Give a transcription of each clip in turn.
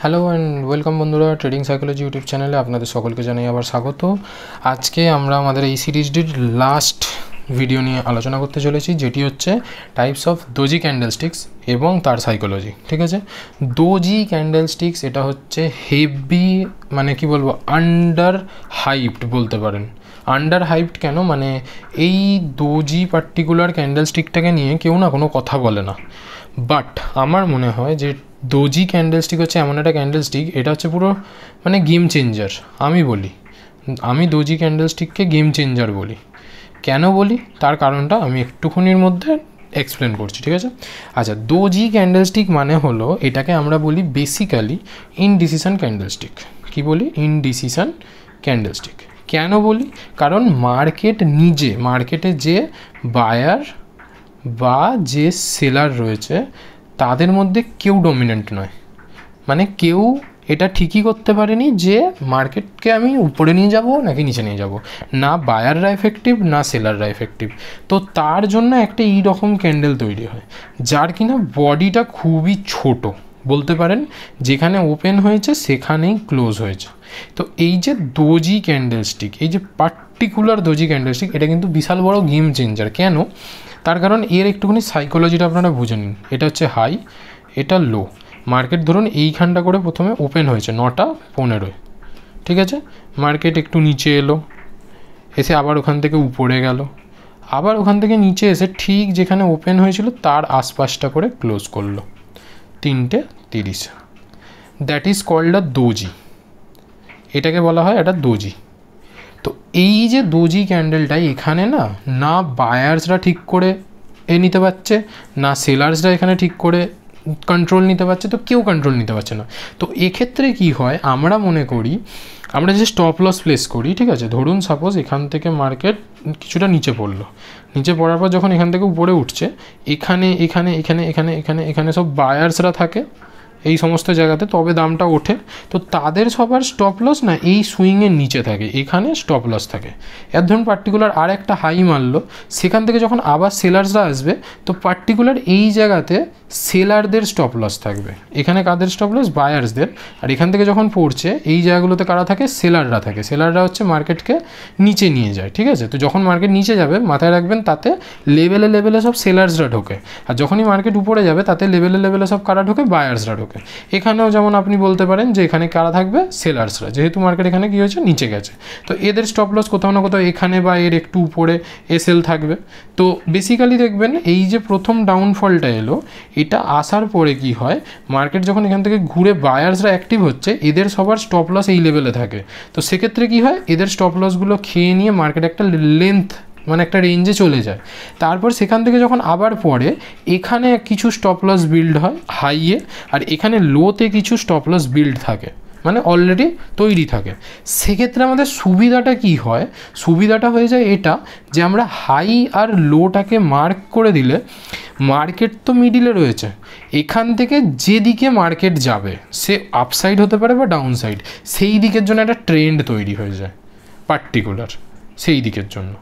Hello and welcome বন্ধুরা, trading psychology YouTube চ্যানেলে আপনাদের সকলকে জানাই আবার স্বাগত। আজকে আমরা আমাদের এই সিরিজটির লাস্ট ভিডিও নিয়ে আলোচনা করতে চলেছি, যেটি হচ্ছে টাইপস অফ দোজি ক্যান্ডেলস্টিক্স এবং তার সাইকোলজি। ঠিক আছে, দোজি ক্যান্ডেলস্টিক্স এটা হচ্ছে হেভি, মানে কি বলবো, আন্ডার হাইপড বলতে পারেন। আন্ডার হাইপড কেন, মানে এই দোজি পার্টিকুলার ক্যান্ডেলস্টিকটাকে নিয়ে কেউ না কোনো কথা বলে না। বাট আমার মনে হয় যে দোজি ক্যান্ডেলস্টিক হচ্ছে এমন একটা ক্যান্ডেলস্টিক, এটা হচ্ছে পুরো মানে গেম চেঞ্জার। আমি দোজি ক্যান্ডেলস্টিককে গেম চেঞ্জার বলি। কেন বলি তার কারণটা আমি একটুখানির মধ্যে এক্সপ্লেন করছি, ঠিক আছে? আচ্ছা, দোজি ক্যান্ডেলস্টিক মানে হলো, এটাকে আমরা বলি বেসিক্যালি ইনডিসিশন ক্যান্ডেলস্টিক। কি বলি? Indecision candlestick. কেন বলি? কারণ মার্কেটে যে বায়ার বা যে সেলার রয়েছে তাদের মধ্যে কেউ ডমিনেন্ট নয়। মানে কেউ এটা ঠিকই করতে পারেনি যে মার্কেটকে আমি উপরে নিয়ে যাব নাকি নিচে নিয়ে যাব, না বায়াররা এফেক্টিভ না সেলাররা এফেক্টিভ। তো তার জন্য একটা এই রকম ক্যান্ডেল তৈরি হয়, যার কিনা বডিটা খুবই ছোট বলতে পারেন, যেখানে ওপেন হয়েছে সেখানেই ক্লোজ হয়েছে। তো এই যে দোজি ক্যান্ডেলস্টিক, এই যে পার্টিকুলার দোজি ক্যান্ডেলস্টিক, এটা কিন্তু বিশাল বড় গেম চেঞ্জার। কেন? তার কারণ এর একটুখানি সাইকোলজিটা আপনারা বুঝে নিন। এটা হচ্ছে হাই, এটা লো। মার্কেট ধরুন এইখানটা করে প্রথমে ওপেন হয়েছে 9:15, ঠিক আছে? মার্কেট একটু নিচে এলো, এসে আবার ওখান থেকে উপরে গেল, আবার ওখান থেকে নিচে এসে ঠিক যেখানে ওপেন হয়েছিল তার আশপাশটা করে ক্লোজ করলো 3:30। That is called a doji. এটাকে বলা হয় একটা দোজি। তো এই যে দোজি ক্যান্ডেলটা, এখানে না বায়ার্সরা ঠিক করে নিতে পারছে, না সেলার্সরা এখানে ঠিক করে কন্ট্রোল নিতে পারছে, তো কেউ কন্ট্রোল নিতে পারছে না। তো এক্ষেত্রে কি হয়, আমরা মনে করি, আমরা যে স্টপ লস প্লেস করি, ঠিক আছে? ধরুন সাপোজ এখান থেকে মার্কেট কিছুটা নিচে পড়লো, নিচে পড়ার পর যখন এখান থেকে উপরে উঠছে, এখানে এখানে এখানে এখানে এখানে এখানে সব বায়ার্সরা থাকে এই সমস্ত জায়গাতে, তবে দামটা ওঠে। তো তাদের সবার স্টপ লস না এই সুইংয়ের নিচে থাকে, এখানে স্টপ লস থাকে। এর ধরুন পার্টিকুলার আর একটা হাই মারলো, সেখান থেকে যখন আবার সেলার্সরা আসবে, তো পার্টিকুলার এই জায়গাতে সেলারদের স্টপ লস থাকবে। এখানে কাদের স্টপ লস? বায়ার্সদের। আর এখান থেকে যখন পড়ছে এই জায়গাগুলোতে কারা থাকে? সেলাররা থাকে। সেলাররা হচ্ছে মার্কেটকে নিচে নিয়ে যায়, ঠিক আছে? তো যখন মার্কেট নিচে যাবে, মাথায় রাখবেন, তাতে লেভেলে সব সেলার্সরা ঢোকে। আর যখনই মার্কেট উপরে যাবে, তাতে লেভেলে সব কারা ঢোকে? বায়ার্সরা ঢোকে। এখানেও যেমন আপনি বলতে পারেন যে এখানে কারা থাকবে? সেলার্সরা, যেহেতু মার্কেট এখানে কী হয়েছে, নিচে গেছে। তো এদের স্টপ লস কোথাও না কোথাও এখানে বা এর একটু উপরে এসএল থাকবে। তো বেসিক্যালি দেখবেন এই যে প্রথম ডাউনফলটা এলো, এটা আসার পরে কি হয়, মার্কেট যখন এখান থেকে ঘুরে বায়ার্সরা অ্যাক্টিভ হচ্ছে, এদের সবার স্টপ লস এই লেভেলে থাকে। তো সেক্ষেত্রে কি হয়, এদের স্টপ লসগুলো খেয়ে নিয়ে মার্কেট একটা লেন্থ, মানে একটা রেঞ্জে চলে যায়। তারপর সেখান থেকে যখন আবার পড়ে, এখানে কিছু স্টপ লস বিল্ড হয় হাইয়ে, আর এখানে লোতে কিছু স্টপ লস বিল্ড থাকে, মানে অলরেডি তৈরি থাকে। সেক্ষেত্রে আমাদের সুবিধাটা কি হয়? সুবিধাটা হয়ে যায় এটা, যে আমরা হাই আর লোটাকে মার্ক করে দিলে, মার্কেট তো মিডিলে রয়েছে, এখান থেকে যেদিকে মার্কেট যাবে, সে আপসাইড হতে পারে বা ডাউন সাইড, সেই দিকের জন্য একটা ট্রেন্ড তৈরি হয়ে যায় পার্টিকুলার সেই দিকের জন্য।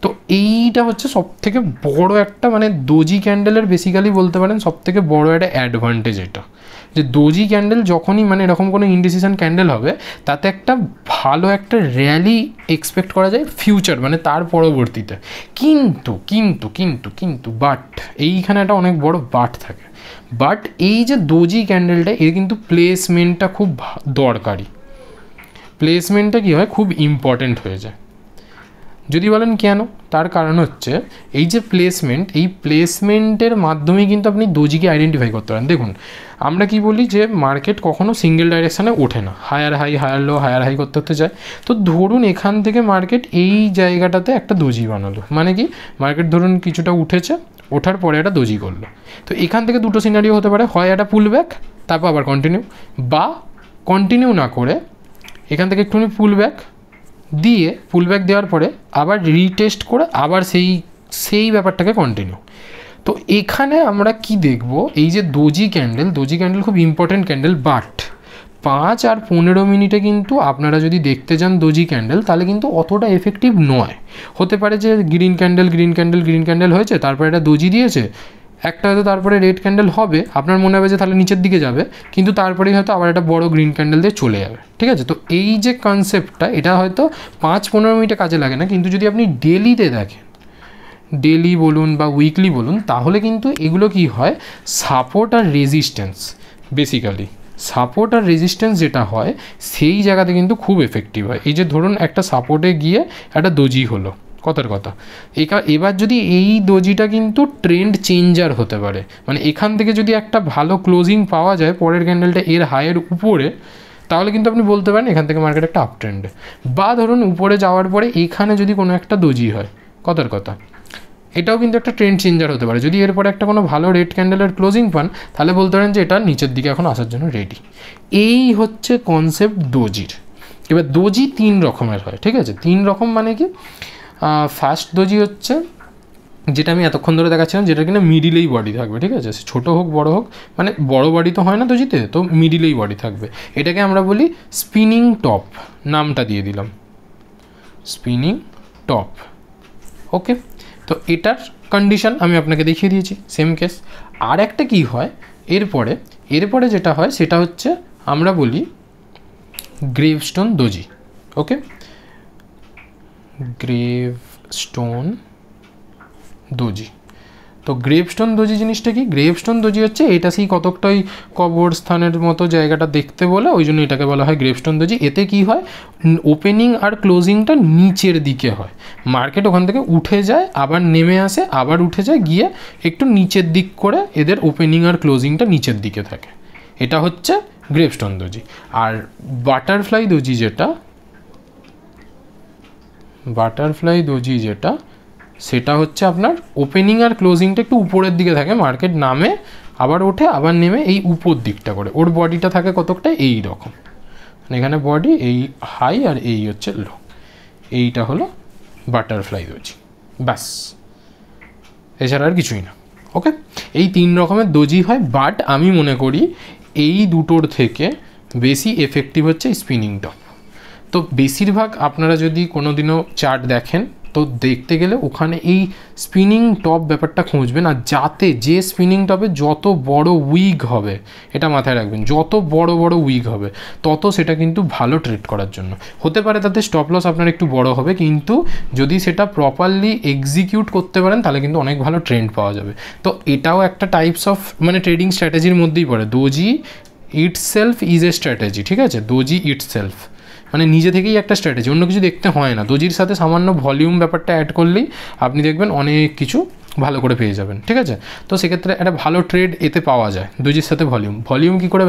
তো এইটা হচ্ছে সবথেকে বড় একটা, মানে দোজি ক্যান্ডেলের বেসিক্যালি বলতে পারেন সবথেকে বড় একটা অ্যাডভান্টেজ এটা, যে দোজি ক্যান্ডেল যখনই, মানে এরকম কোনো ইনডিসিশন ক্যান্ডেল হবে, তাতে একটা ভালো একটা র্যালি এক্সপেক্ট করা যায় ফিউচার, মানে তার পরবর্তীতে। কিন্তু বাট এইখানে একটা অনেক বড় বাট থাকে। বাট এই যে দোজি ক্যান্ডেলটা, এর কিন্তু প্লেসমেন্টটা খুব দরকারি। প্লেসমেন্টটা কী হয়, খুব ইম্পর্ট্যান্ট হয়ে যায়। যদি বলেন কেন, তার কারণ হচ্ছে এই যে প্লেসমেন্ট, এই প্লেসমেন্টের মাধ্যমে কিন্তু আপনি দোজিকে আইডেন্টিফাই করতে পারেন। দেখুন, আমরা কি বলি যে মার্কেট কখনো সিঙ্গেল ডাইরেকশানে ওঠে না, higher high higher low higher high করতে যায়। তো ধরুন এখান থেকে মার্কেট এই জায়গাটাতে একটা দোজি বানালো, মানে কি, মার্কেট ধরুন কিছুটা উঠেছে, ওঠার পরে একটা দোজি করলো। তো এখান থেকে দুটো সিনারিও হতে পারে, হয় একটা পুল ব্যাক তারপর আবার কন্টিনিউ, বা কন্টিনিউ না করে এখান থেকে একটুখানি পুল ব্যাক দেওয়ার পরে আবার রিটেস্ট করে আবার সেই ব্যাপারটাকে কন্টিনিউ। তো এখানে আমরা কি দেখব, এই যে দোজি ক্যান্ডেল খুব ইম্পর্ট্যান্ট ক্যান্ডেল। বাট 5 আর 15 মিনিটে কিন্তু আপনারা যদি দেখতে যান দোজি ক্যান্ডেল, তাহলে কিন্তু অতটা এফেক্টিভ নয়। হতে পারে যে গ্রিন ক্যান্ডেল হয়েছে, তারপরে একটা দোজি দিয়েছে, একটা হয়তো তারপরে রেড ক্যান্ডেল হবে, আপনার মনে হবে যে তাহলে নিচের দিকে যাবে, কিন্তু তারপরেই হয়তো আবার একটা বড় গ্রিন ক্যান্ডেল দিয়ে চলে যাবে, ঠিক আছে। তো এই যে কনসেপ্টটা, এটা হয়তো 5-15 মিনিটে কাজে লাগে না, কিন্তু যদি আপনি ডেলিতে দেখেন, ডেলি বলুন বা উইকলি বলুন, তাহলে কিন্তু এগুলো কি হয়, সাপোর্ট আর রেজিস্ট্যান্স, বেসিক্যালি সাপোর্ট আর রেজিস্ট্যান্স যেটা হয় সেই জায়গাতে কিন্তু খুব এফেক্টিভ হয়। এই যে ধরুন একটা সাপোর্টে গিয়ে একটা দোজি হলো, কথার কথা, এবার যদি এই দোজিটা কিন্তু ট্রেন্ড চেঞ্জার হতে পারে, মানে এখান থেকে যদি একটা ভালো ক্লোজিং পাওয়া যায় পরের ক্যান্ডেলটা এর হাইয়ের উপরে, তাহলে কিন্তু আপনি বলতে পারেন এখান থেকে মার্কেট একটা আপ ট্রেন্ডে। বা ধরুন উপরে যাওয়ার পরে এখানে যদি কোনো একটা দোজি হয়, কথার কথা, এটাও কিন্তু একটা ট্রেন্ড চেঞ্জার হতে পারে। যদি এরপরে একটা কোনো ভালো রেড ক্যান্ডেলের ক্লোজিং পান, তাহলে বলতে পারেন যে এটা নিচের দিকে এখন আসার জন্য রেডি। এই হচ্ছে কনসেপ্ট দোজির। এবার দোজি 3 রকমের হয়, ঠিক আছে। 3 রকম মানে কি, ফার্স্ট দোজি হচ্ছে যেটা আমি এতক্ষণ ধরে দেখাচ্ছিলাম, যেটা কিনা মিডিলেই বডি থাকবে, ঠিক আছে, ছোটো হোক বড় হোক, মানে বড় বডি তো হয় না দোজিতে, তো মিডিলেই বডি থাকবে। এটাকে আমরা বলি স্পিনিং টপ, নামটা দিয়ে দিলাম স্পিনিং টপ। ওকে, তো এটার কন্ডিশন আমি আপনাকে দেখিয়ে দিয়েছি, সেম কেস। আর একটা কী হয় এরপরে যেটা হয় সেটা হচ্ছে আমরা বলি গ্রেভস্টোন দোজি। ওকে, গ্রেভস্টোন দোজি। তো গ্রেভস্টোন দোজি জিনিসটা কি, গ্রেভস্টোন দোজি হচ্ছে এটা সেই কতকটাই কবরস্থানের মতো জায়গাটা দেখতে বলে, ওই জন্য এটাকে বলা হয় গ্রেভস্টোন দোজি। এতে কি হয়, ওপেনিং আর ক্লোজিংটা নিচের দিকে হয়, মার্কেট ওখান থেকে উঠে যায় আবার নেমে আসে, আবার উঠে যায় গিয়ে একটু নিচের দিক করে, এদের ওপেনিং আর ক্লোজিংটা নিচের দিকে থাকে। এটা হচ্ছে গ্রেভস্টোন দোজি। আর বাটারফ্লাই দোজি যেটা সেটা হচ্ছে আপনার ওপেনিং আর ক্লোজিংটা একটু উপরের দিকে থাকে, মার্কেট নামে আবার ওঠে আবার নেমে এই উপর দিকটা করে, ওর বডিটা থাকে কতকটা এই রকম, এখানে বডি, এই হাই আর এই হচ্ছে লো, এইটা হলো বাটারফ্লাই দোজি, ব্যাস, এছাড়া আর কিছুই না। ওকে, এই 3 রকমের দোজি হয়, বাট আমি মনে করি এই দুটোর থেকে বেশি এফেক্টিভ হচ্ছে স্পিনিং টপ। তো বেশিরভাগ আপনারা যদি কোনো দিনও চার্ট দেখেন, তো দেখতে গেলে ওখানে এই স্পিনিং টপ ব্যাপারটা খুঁজবেন, আর যাতে যে স্পিনিং টপে যত বড় উইক হবে, এটা মাথায় রাখবেন, যত বড় বড় উইক হবে তত সেটা কিন্তু ভালো ট্রেড করার জন্য হতে পারে। তাতে স্টপ লস আপনার একটু বড় হবে, কিন্তু যদি সেটা প্রপারলি এক্সিকিউট করতে পারেন তাহলে কিন্তু অনেক ভালো ট্রেন্ড পাওয়া যাবে। তো এটাও একটা টাইপস অফ মানে ট্রেডিং স্ট্র্যাটেজির মধ্যেই পড়ে। Doji itself is a strategy, ঠিক আছে, দোজি ইটসেলফ মানে নিজে থেকেই একটা স্ট্র্যাটেজি, অন্য কিছু দেখতে হয় না। দোজির সাথে সামান্য ভলিউম ব্যাপারটা অ্যাড করলেই আপনি দেখবেন অনেক কিছু ভালো করে পেয়ে যাবেন, ঠিক আছে। তো সেক্ষেত্রে একটা ভালো ট্রেড এতে পাওয়া যায় দোজির সাথে। ভলিউম কী করে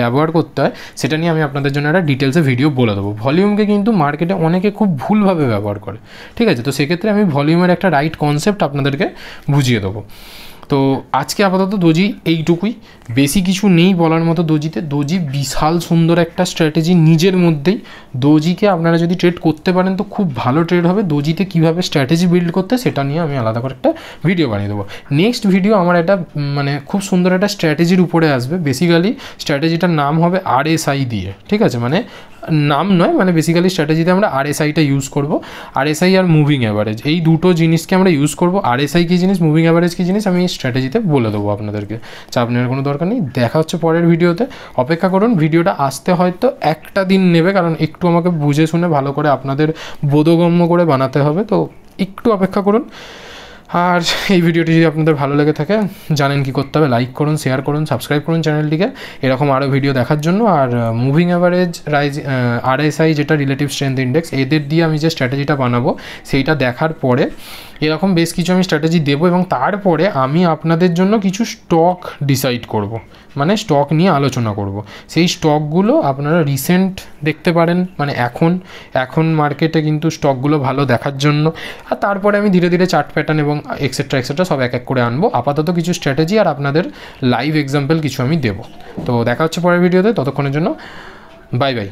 ব্যবহার করতে হয় সেটা নিয়ে আমি আপনাদের জন্য একটা ডিটেলসে ভিডিও বলে দেবো। ভলিউমকে কিন্তু মার্কেটে অনেকে খুব ভুলভাবে ব্যবহার করে, ঠিক আছে। তো সেক্ষেত্রে আমি ভলিউমের একটা রাইট কনসেপ্ট আপনাদেরকে বুঝিয়ে দেবো। তো আজকে আপাতত দোজি এইটুকুই, বেশি কিছু নেই বলার মতো দোজিতে। দোজি বিশাল সুন্দর একটা স্ট্র্যাটেজি নিজের মধ্যেই। দোজিকে আপনারা যদি ট্রেড করতে পারেন তো খুব ভালো ট্রেড হবে। দোজিতে কীভাবে স্ট্র্যাটেজি বিল্ড করতে সেটা নিয়ে আমি আলাদা করে একটা ভিডিও বানিয়ে দেবো। নেক্সট ভিডিও আমার একটা মানে খুব সুন্দর একটা স্ট্র্যাটেজির উপরে আসবে। বেসিক্যালি স্ট্র্যাটেজিটার নাম হবে RSI দিয়ে, ঠিক আছে, মানে নাম নয়, মানে বেসিক্যালি স্ট্র্যাটেজিতে আমরা RSIটা ইউজ করব। RSI আর মুভিং অ্যাভারেজ এই দুটো জিনিসকে আমরা ইউজ করব। RSI কী জিনিস, মুভিং অ্যাভারেজ কী জিনিস, আমি স্ট্র্যাটেজিতে বলে দেবো আপনাদেরকে, চাপ নেওয়ার কোনো দরকার নেই। দেখা হচ্ছে পরের ভিডিওতে, অপেক্ষা করুন। ভিডিওটা আসতে হয়তো একটা দিন নেবে, কারণ একটু আমাকে বুঝে শুনে ভালো করে আপনাদের বোধগম্য করে বানাতে হবে, তো একটু অপেক্ষা করুন। আর এই ভিডিওটি যদি আপনাদের ভালো লেগে থাকে জানেন কি করতে হবে, লাইক করুন, শেয়ার করুন, সাবস্ক্রাইব করুন চ্যানেলটিকে এরকম আরও ভিডিও দেখার জন্য। আর মুভিং অ্যাভারেজ, RSI যেটা রিলেটিভ স্ট্রেংথ ইন্ডেক্স, এদের দিয়ে আমি যে স্ট্র্যাটেজিটা বানাবো সেইটা দেখার পরে এরকম বেশ কিছু আমি স্ট্র্যাটেজি দেবো, এবং তারপরে আমি আপনাদের জন্য কিছু স্টক ডিসাইড করব, মানে স্টক নিয়ে আলোচনা করব। সেই স্টকগুলো আপনারা রিসেন্ট দেখতে পারেন, মানে এখন মার্কেটে কিন্তু স্টকগুলো ভালো দেখার জন্য। আর তারপরে আমি ধীরে ধীরে চার্ট প্যাটার্ন এবং এক্সেট্রা সব এক এক করে আনবো। আপাতত কিছু স্ট্র্যাটেজি আর আপনাদের লাইভ এক্সাম্পল কিছু আমি দেবো। তো দেখা হচ্ছে পরের ভিডিওতে, ততক্ষণের জন্য বাই বাই।